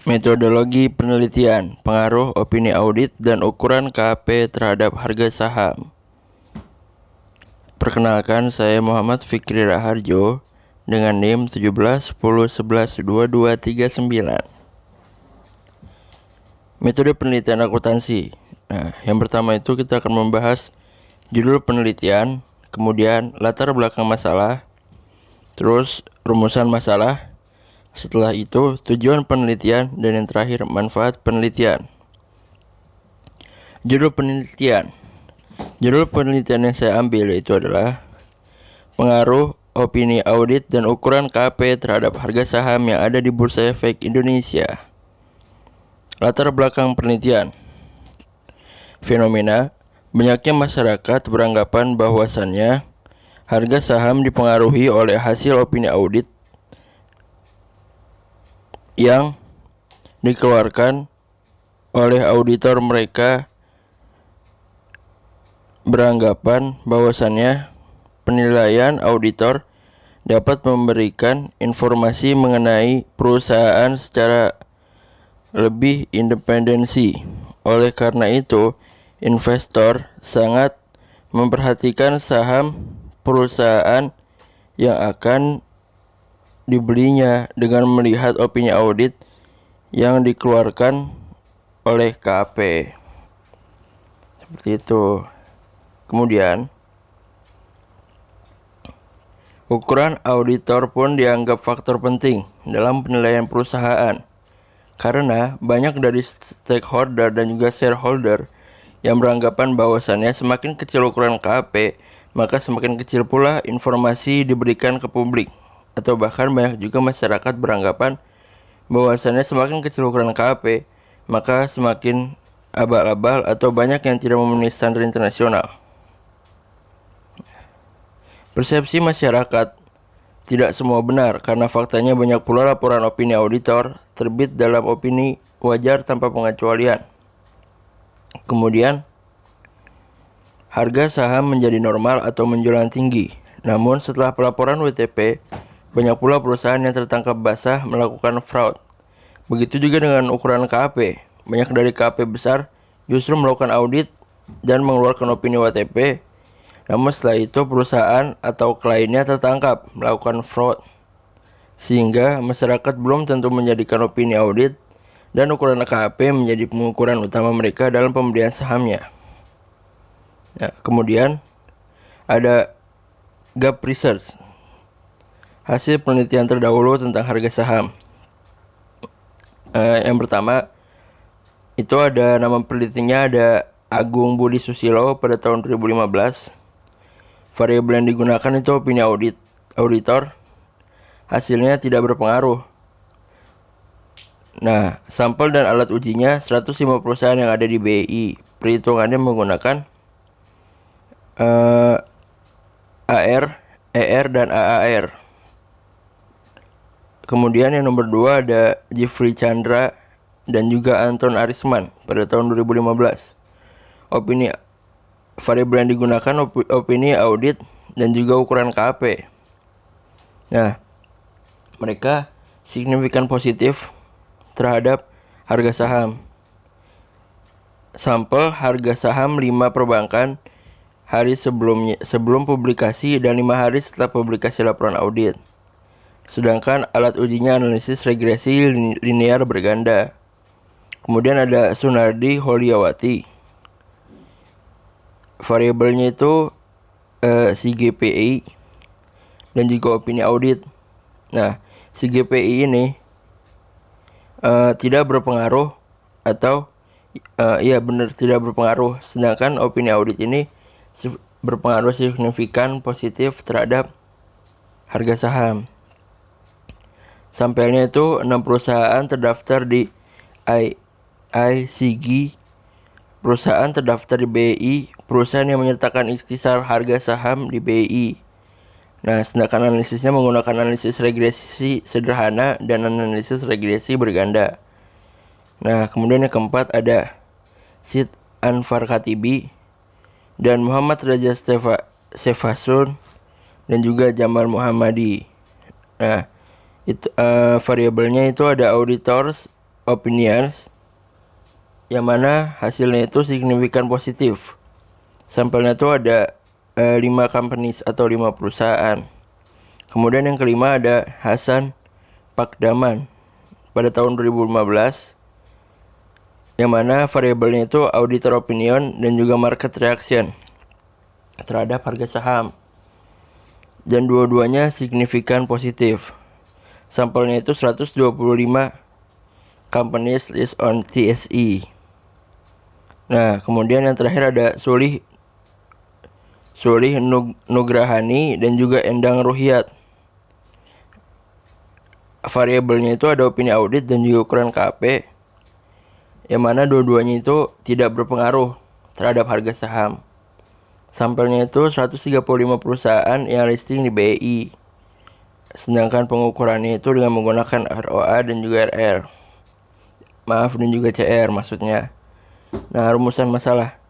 Metodologi penelitian, pengaruh opini audit, dan ukuran KAP terhadap harga saham. Perkenalkan, saya Muhammad Fikri Raharjo dengan NIM 1710112239. Metode penelitian akuntansi. Nah, yang pertama itu kita akan membahas judul penelitian, kemudian latar belakang masalah, terus rumusan masalah. Setelah itu, tujuan penelitian, dan yang terakhir, manfaat penelitian. Judul penelitian. Judul penelitian yang saya ambil yaitu adalah pengaruh opini audit dan ukuran KAP terhadap harga saham yang ada di Bursa Efek Indonesia. Latar belakang penelitian. Fenomena, banyaknya masyarakat beranggapan bahwasannya harga saham dipengaruhi oleh hasil opini audit yang dikeluarkan oleh auditor. Mereka beranggapan bahwasannya penilaian auditor dapat memberikan informasi mengenai perusahaan secara lebih independensi. Oleh karena itu, investor sangat memperhatikan saham perusahaan yang akan dibelinya dengan melihat opini audit yang dikeluarkan oleh KAP. Seperti itu. Kemudian, ukuran auditor pun dianggap faktor penting dalam penilaian perusahaan, karena banyak dari stakeholder dan juga shareholder yang beranggapan bahwasannya semakin kecil ukuran KAP, maka semakin kecil pula informasi diberikan ke publik. Atau bahkan banyak juga masyarakat beranggapan bahwasannya semakin kecil ukuran KAP, maka semakin abal-abal atau banyak yang tidak memenuhi standar internasional. Persepsi masyarakat tidak semua benar, karena faktanya banyak pula laporan opini auditor terbit dalam opini wajar tanpa pengecualian. Kemudian, harga saham menjadi normal atau menjulang tinggi. Namun setelah pelaporan WTP, banyak pula perusahaan yang tertangkap basah melakukan fraud. Begitu juga dengan ukuran KAP. Banyak dari KAP besar justru melakukan audit dan mengeluarkan opini WTP. Namun setelah itu perusahaan atau kliennya tertangkap melakukan fraud. Sehingga masyarakat belum tentu menjadikan opini audit dan ukuran KAP menjadi pengukuran utama mereka dalam pembelian sahamnya. Nah, kemudian ada gap research. Hasil penelitian terdahulu tentang harga saham. Yang pertama itu ada nama penelitinya, ada Agung Budi Susilo pada tahun 2015. Variabel yang digunakan itu opini auditor. Hasilnya tidak berpengaruh. Nah, sampel dan alat ujinya 105 perusahaan yang ada di BI. Perhitungannya menggunakan AR, ER, dan AAR. Kemudian yang nomor 2 ada Jeffrey Chandra dan juga Anton Arisman pada tahun 2015. Opini variabel yang digunakan opini audit dan juga ukuran KAP. Nah, mereka signifikan positif terhadap harga saham. Sampel harga saham 5 perbankan hari sebelum publikasi dan 5 hari setelah publikasi laporan audit. Sedangkan alat ujinya analisis regresi linear berganda. Kemudian ada Sunardi Holyawati. Variabelnya itu CGPI dan juga opini audit. Nah, CGPI ini tidak berpengaruh atau tidak berpengaruh. Sedangkan opini audit ini berpengaruh signifikan positif terhadap harga saham. Sampelnya itu 6 perusahaan terdaftar di ICG, perusahaan terdaftar di BI, perusahaan yang menyertakan ikhtisar harga saham di BI. Nah, sedangkan analisisnya menggunakan analisis regresi sederhana dan analisis regresi berganda. Nah, kemudian yang keempat ada Sid Anwar Khatibi dan Muhammad Raja Sefasun dan juga Jamal Muhammadi. Nah, itu variabelnya itu ada Opinions, yang mana hasilnya itu signifikan positif. Sampelnya itu ada 5 companies atau 5 perusahaan. Kemudian yang kelima ada Hasan Pakdaman pada tahun 2015, yang mana variabelnya itu auditor opinion dan juga market reaction terhadap harga saham. Dan dua-duanya signifikan positif. Sampelnya itu 125 companies list on TSE. Nah, kemudian yang terakhir ada Sulih Nugrahani dan juga Endang Ruhyat. Variabelnya itu ada opini audit dan juga ukuran KP, yang mana dua-duanya itu tidak berpengaruh terhadap harga saham. Sampelnya itu 135 perusahaan yang listing di BI. Sedangkan pengukurannya itu dengan menggunakan ROA dan juga RR. Maaf, dan juga CR maksudnya. Nah, rumusan masalah.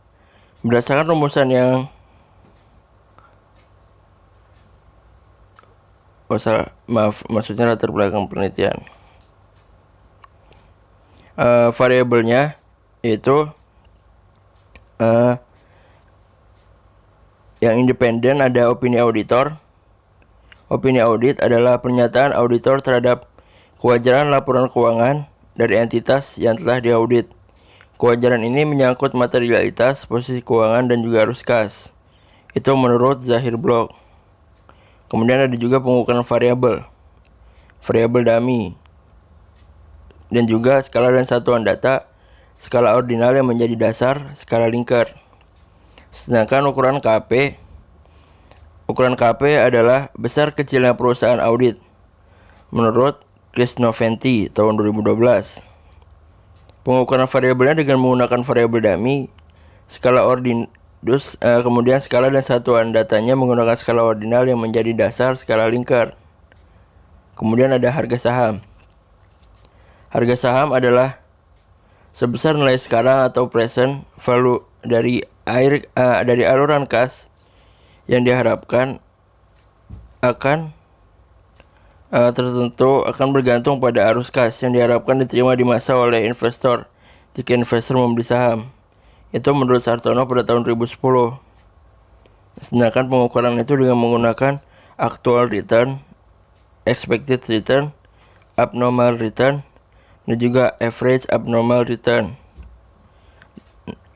Berdasarkan rumusan yang maksudnya latar belakang penelitian. Variabelnya yaitu yang independen ada opini auditor. Opini audit adalah pernyataan auditor terhadap kewajaran laporan keuangan dari entitas yang telah diaudit. Kewajaran ini menyangkut materialitas, posisi keuangan, dan juga arus kas. Itu menurut Zahir Block. Kemudian ada juga pengukuran variabel dummy, dan juga skala dan satuan data, skala ordinal yang menjadi dasar, skala Likert. Sedangkan ukuran KP adalah besar kecilnya perusahaan audit menurut Krishnaventi tahun 2012. Pengukuran variabelnya dengan menggunakan variabel dummy, skala ordinus, kemudian skala dan satuan datanya menggunakan skala ordinal yang menjadi dasar, skala Likert. Kemudian ada harga saham. Harga saham adalah sebesar nilai sekarang atau present value dari aluran kas yang diharapkan akan tertentu akan bergantung pada arus kas yang diharapkan diterima di masa oleh investor jika investor membeli saham. Itu menurut Sartono pada tahun 2010. Sedangkan pengukuran itu dengan menggunakan actual return, expected return, abnormal return, dan juga average abnormal return.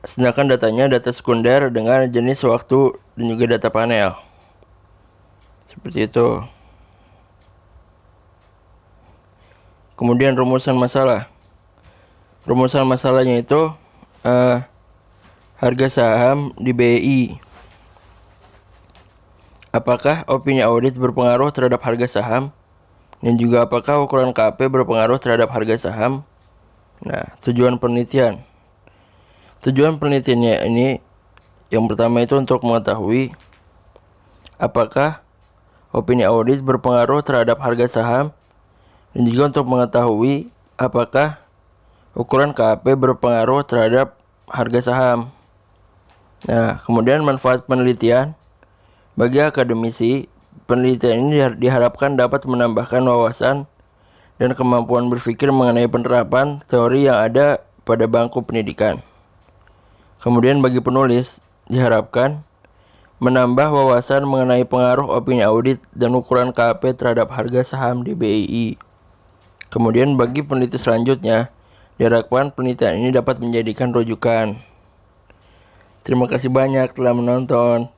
Sedangkan datanya data sekunder dengan jenis waktu dan juga data panel. Seperti itu. Kemudian rumusan masalah. Rumusan masalahnya itu harga saham di BI. Apakah opini audit berpengaruh terhadap harga saham? Dan juga apakah ukuran KP berpengaruh terhadap harga saham? Nah, tujuan penelitian. Tujuan penelitiannya ini yang pertama itu untuk mengetahui apakah opini audit berpengaruh terhadap harga saham, dan juga untuk mengetahui apakah ukuran KP berpengaruh terhadap harga saham. Nah, kemudian manfaat penelitian bagi akademisi. Penelitian ini diharapkan dapat menambahkan wawasan dan kemampuan berpikir mengenai penerapan teori yang ada pada bangku pendidikan. Kemudian bagi penulis, diharapkan menambah wawasan mengenai pengaruh opini audit dan ukuran KP terhadap harga saham di BII. Kemudian bagi peneliti selanjutnya, diharapkan penelitian ini dapat menjadikan rujukan. Terima kasih banyak telah menonton.